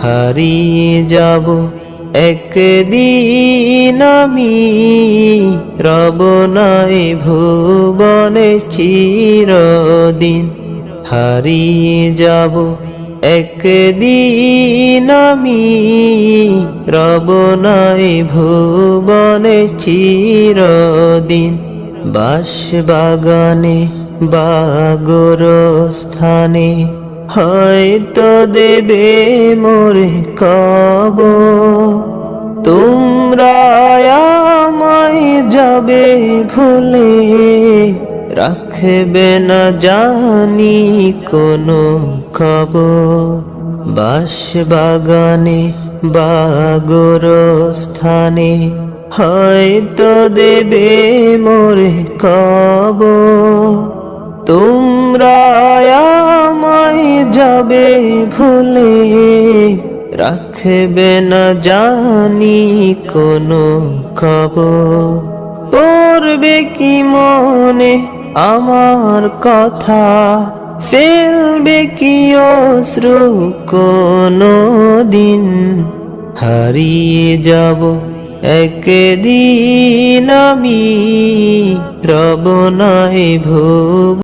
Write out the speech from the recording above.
হারিয়ে যাব একদিন আমি, রব নাই ভুবনে চিরদিন। হারিয়ে যাব একদিন আমি, রব নাই ভুবনে চিরদিন। বাঁশবাগানে বা গোরস্থানে হয়তো দেবে মোরে কবর। তোমরা আমায় যাবে ভুলে, রাখবে না জানি কোনো খবর। বাঁশবাগানে বা গোরস্থানে হয়তো দেবে মোরে কবর। তোমরা আমায় যাবে ভুলে, রাখবে না জানি কোনো খবর। পড়বে কি মনে আমার কথা, ফেলবে কি অশ্রু কোনো দিন। হারিয়ে যাব একদিন আমি, রব নাই ভুব